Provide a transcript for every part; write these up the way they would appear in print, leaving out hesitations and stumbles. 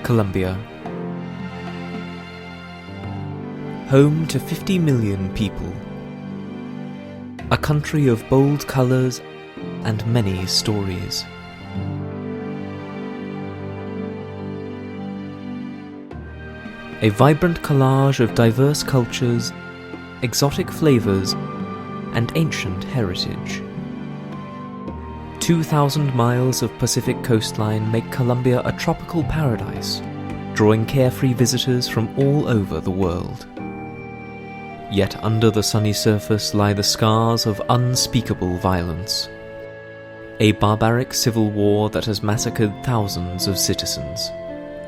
Colombia. Home to 50 million people. A country of bold colours and many stories. A vibrant collage of diverse cultures, exotic flavours, and ancient heritage. 2,000 miles of Pacific coastline make Colombia a tropical paradise, drawing carefree visitors from all over the world. Yet under the sunny surface lie the scars of unspeakable violence. A barbaric civil war that has massacred thousands of citizens,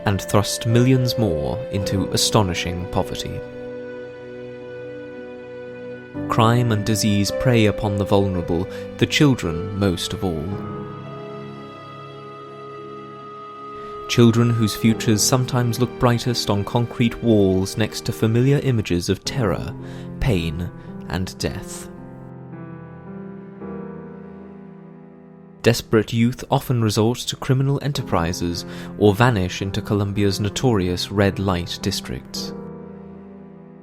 and thrust millions more into astonishing poverty. Crime and disease prey upon the vulnerable, the children most of all. Children whose futures sometimes look brightest on concrete walls next to familiar images of terror, pain, and death. Desperate youth often resort to criminal enterprises or vanish into Colombia's notorious red light districts.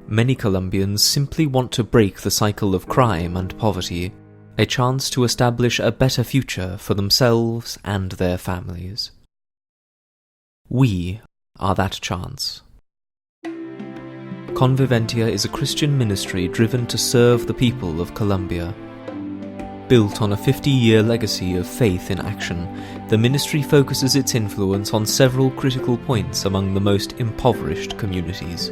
Many Colombians simply want to break the cycle of crime and poverty, a chance to establish a better future for themselves and their families. We are that chance. Conviventia is a Christian ministry driven to serve the people of Colombia. Built on a 50-year legacy of faith in action, the ministry focuses its influence on several critical points among the most impoverished communities.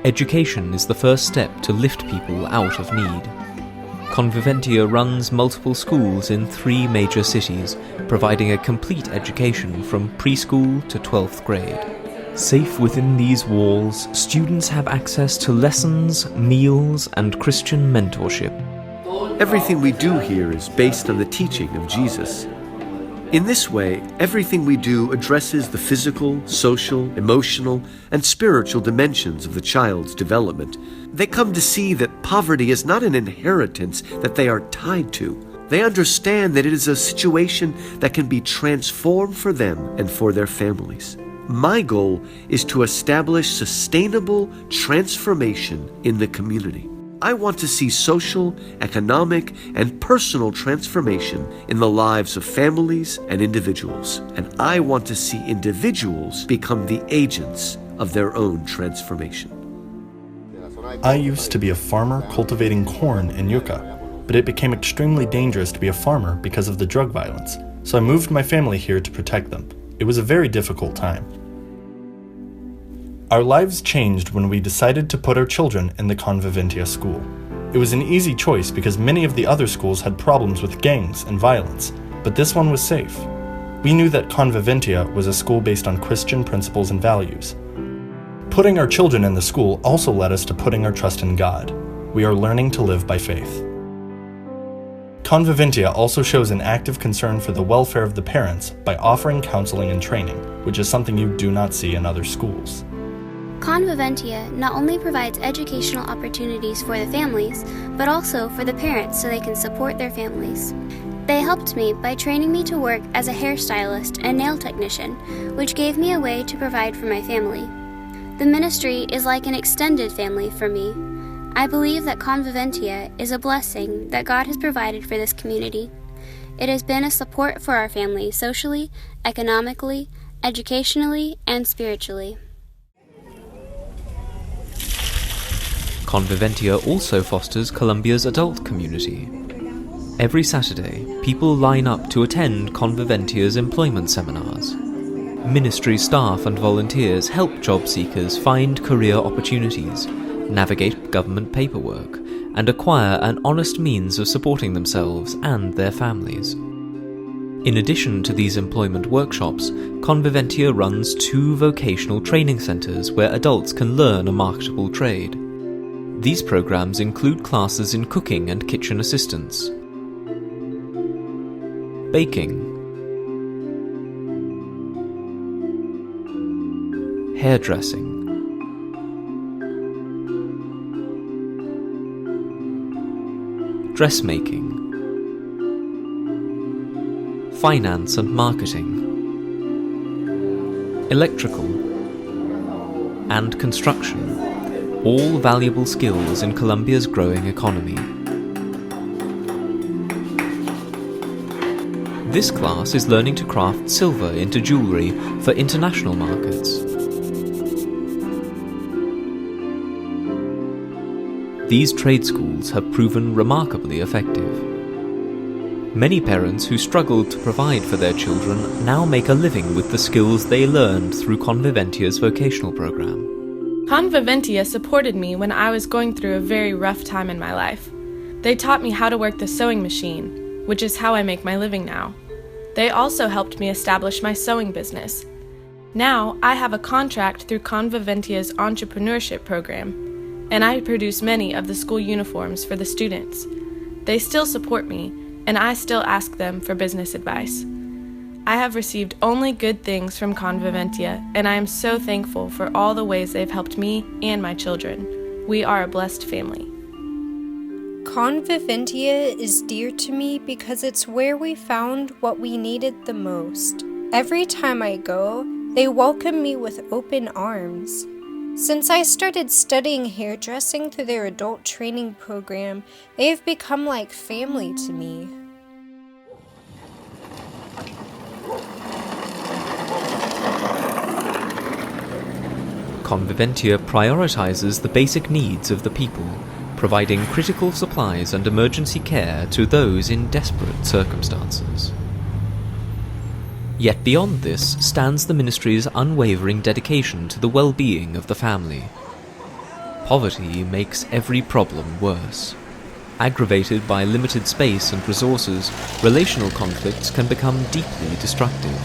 Education is the first step to lift people out of need. Conviventia runs multiple schools in 3 major cities, providing a complete education from preschool to 12th grade. Safe within these walls, students have access to lessons, meals, and Christian mentorship. Everything we do here is based on the teaching of Jesus. In this way, everything we do addresses the physical, social, emotional, and spiritual dimensions of the child's development. They come to see that poverty is not an inheritance that they are tied to. They understand that it is a situation that can be transformed for them and for their families. My goal is to establish sustainable transformation in the community. I want to see social, economic, and personal transformation in the lives of families and individuals. And I want to see individuals become the agents of their own transformation. I used to be a farmer cultivating corn in yucca, but it became extremely dangerous to be a farmer because of the drug violence. So I moved my family here to protect them. It was a very difficult time. Our lives changed when we decided to put our children in the Conviventia school. It was an easy choice because many of the other schools had problems with gangs and violence, but this one was safe. We knew that Conviventia was a school based on Christian principles and values. Putting our children in the school also led us to putting our trust in God. We are learning to live by faith. Conviventia also shows an active concern for the welfare of the parents by offering counseling and training, which is something you do not see in other schools. Conviventia not only provides educational opportunities for the families, but also for the parents so they can support their families. They helped me by training me to work as a hairstylist and nail technician, which gave me a way to provide for my family. The ministry is like an extended family for me. I believe that Conviventia is a blessing that God has provided for this community. It has been a support for our family socially, economically, educationally, and spiritually. Conviventia also fosters Colombia's adult community. Every Saturday, people line up to attend Conviventia's employment seminars. Ministry staff and volunteers help job seekers find career opportunities, navigate government paperwork, and acquire an honest means of supporting themselves and their families. In addition to these employment workshops, Conviventia runs 2 vocational training centers where adults can learn a marketable trade. These programs include classes in cooking and kitchen assistance, baking, hairdressing, dressmaking, finance and marketing, electrical, and construction, all valuable skills in Colombia's growing economy. This class is learning to craft silver into jewellery for international markets. These trade schools have proven remarkably effective. Many parents who struggled to provide for their children now make a living with the skills they learned through Conviventia's vocational program. Conviventia supported me when I was going through a very rough time in my life. They taught me how to work the sewing machine, which is how I make my living now. They also helped me establish my sewing business. Now I have a contract through Conviventia's entrepreneurship program, and I produce many of the school uniforms for the students. They still support me, and I still ask them for business advice. I have received only good things from Conviventia, and I am so thankful for all the ways they've helped me and my children. We are a blessed family. Conviventia is dear to me because it's where we found what we needed the most. Every time I go, they welcome me with open arms. Since I started studying hairdressing through their adult training program, they have become like family to me. Conviventia prioritizes the basic needs of the people, providing critical supplies and emergency care to those in desperate circumstances. Yet beyond this stands the ministry's unwavering dedication to the well-being of the family. Poverty makes every problem worse. Aggravated by limited space and resources, relational conflicts can become deeply destructive.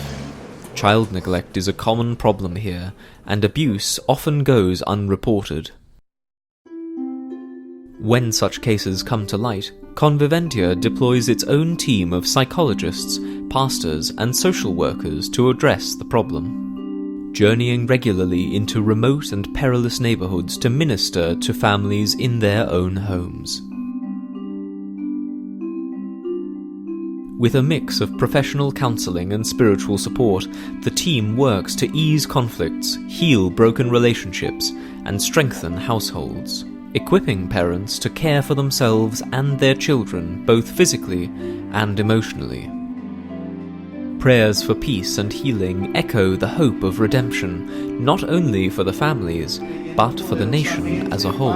Child neglect is a common problem here, and abuse often goes unreported. When such cases come to light, Conviventia deploys its own team of psychologists, pastors, and social workers to address the problem, journeying regularly into remote and perilous neighborhoods to minister to families in their own homes. With a mix of professional counseling and spiritual support, the team works to ease conflicts, heal broken relationships, and strengthen households, equipping parents to care for themselves and their children both physically and emotionally. Prayers for peace and healing echo the hope of redemption, not only for the families, but for the nation as a whole.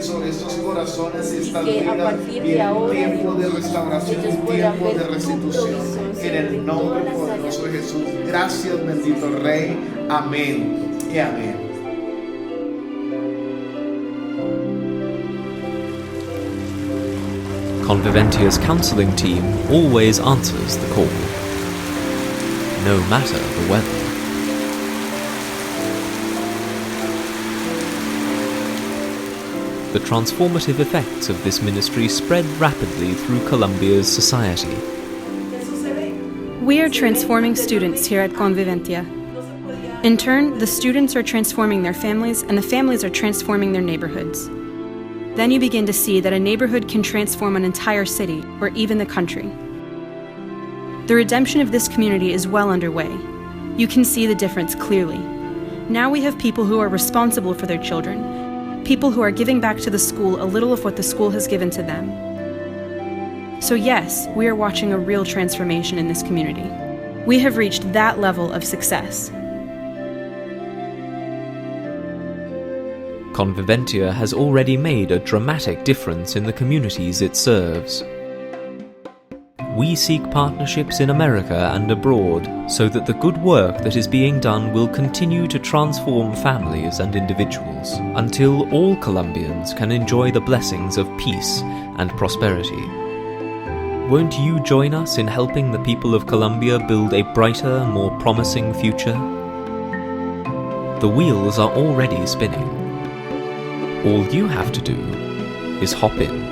Sobre estos corazones y estas vidas viene tiempo de restauración, un tiempo de restitución en el nombre poderoso de Jesús. Gracias, bendito Rey. Amén y amén. Conviventia's counseling team always answers the call, no matter the weather. The transformative effects of this ministry spread rapidly through Colombia's society. We are transforming students here at Conviventia. In turn, the students are transforming their families, and the families are transforming their neighborhoods. Then you begin to see that a neighborhood can transform an entire city, or even the country. The redemption of this community is well underway. You can see the difference clearly. Now we have people who are responsible for their children, people who are giving back to the school a little of what the school has given to them. So yes, we are watching a real transformation in this community. We have reached that level of success. Conviventia has already made a dramatic difference in the communities it serves. We seek partnerships in America and abroad so that the good work that is being done will continue to transform families and individuals until all Colombians can enjoy the blessings of peace and prosperity. Won't you join us in helping the people of Colombia build a brighter, more promising future? The wheels are already spinning. All you have to do is hop in.